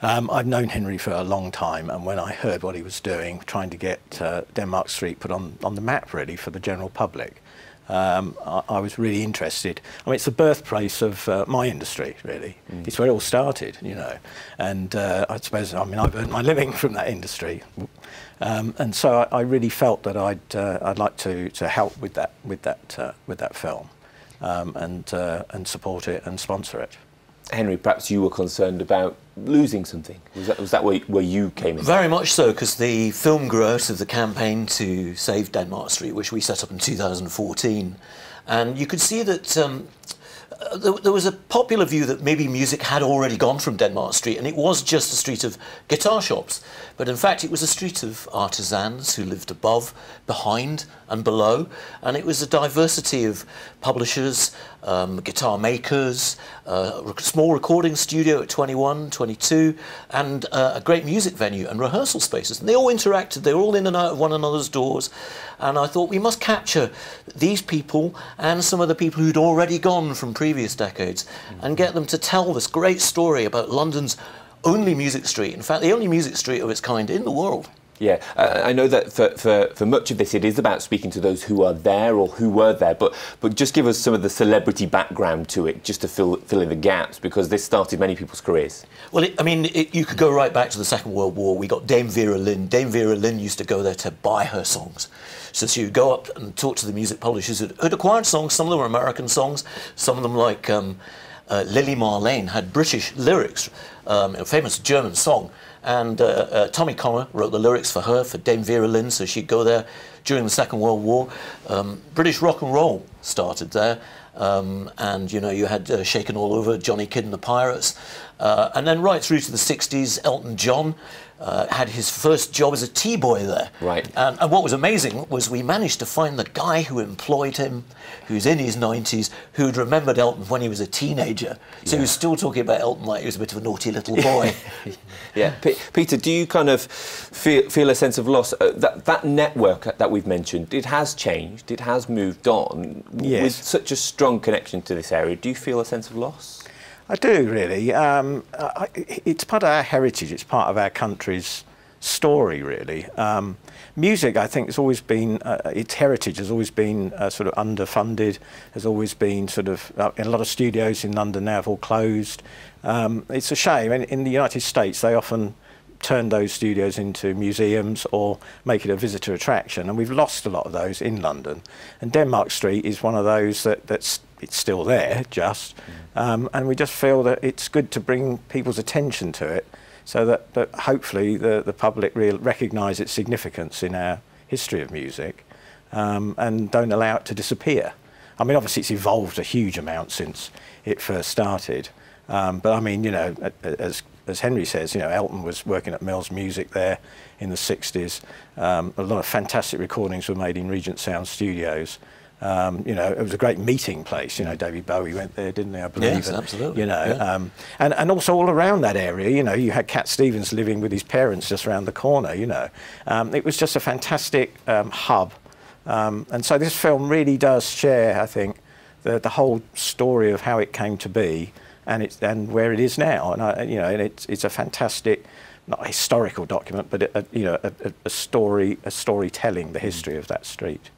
I've known Henry for a long time, and when I heard what he was doing, trying to get Denmark Street put on the map really for the general public, I was really interested. I mean, it's the birthplace of my industry, really. It's where it all started, you know. And I suppose, I mean, I've earned my living from that industry, and so I really felt that I'd like to help with that film, and support it and sponsor it. Henry, perhaps you were concerned about losing something. Was that where you came in? Very much so, because the film grew out of the campaign to save Denmark Street, which we set up in 2014. And you could see that there was a popular view that maybe music had already gone from Denmark Street, and it was just a street of guitar shops. But in fact, it was a street of artisans who lived above, behind and below. And it was a diversity of publishers, guitar makers, a small recording studio at 21, 22, and a great music venue and rehearsal spaces. And they all interacted, they were all in and out of one another's doors. And I thought we must capture these people and some of the people who'd already gone from previous decades and get them to tell this great story about London's only music street, in fact the only music street of its kind in the world. Yeah, I know that for much of this it is about speaking to those who are there or who were there, but just give us some of the celebrity background to it, just to fill in the gaps, because this started many people's careers. Well, you could go right back to the Second World War. We got Dame Vera Lynn. Dame Vera Lynn used to go there to buy her songs. So she would go up and talk to the music publishers who'd acquired songs. Some of them were American songs, some of them like Lily Marlene had British lyrics, a famous German song. And Tommy Connor wrote the lyrics for her, for Dame Vera Lynn, so she'd go there during the Second World War. British rock and roll started there, and you know, you had Shaken All Over, Johnny Kidd and the Pirates, and then right through to the 60s, Elton John had his first job as a tea boy there. Right. And what was amazing was we managed to find the guy who employed him, who's in his 90s, who'd remembered Elton when he was a teenager. So he was still talking about Elton like he was a bit of a naughty little boy. Yeah. Peter, do you kind of feel a sense of loss? That network that we've mentioned, it has changed, it has moved on. Yes. With such a strong connection to this area, do you feel a sense of loss? I do, really. It's part of our heritage, it's part of our country's story, really. Music, I think, has always been, its heritage has always been sort of underfunded, has always been sort of, in a lot of studios in London now have all closed. It's a shame. In the United States, they often turn those studios into museums or make it a visitor attraction, and we've lost a lot of those in London. And Denmark Street is one of those it's still there, and we just feel that it's good to bring people's attention to it, so that hopefully the public recognise its significance in our history of music, and don't allow it to disappear. I mean, obviously it's evolved a huge amount since it first started, but I mean, you know, as Henry says, you know, Elton was working at Mel's Music there in the 60s. A lot of fantastic recordings were made in Regent Sound Studios. You know, it was a great meeting place. You know, David Bowie went there, didn't he? I believe. Yes, absolutely. You know, and also all around that area. You know, you had Cat Stevens living with his parents just around the corner. You know, it was just a fantastic hub. And so this film really does share, I think, the whole story of how it came to be and where it is now. And you know, and it's a fantastic, not a historical document, but you know, a story telling the history of that street.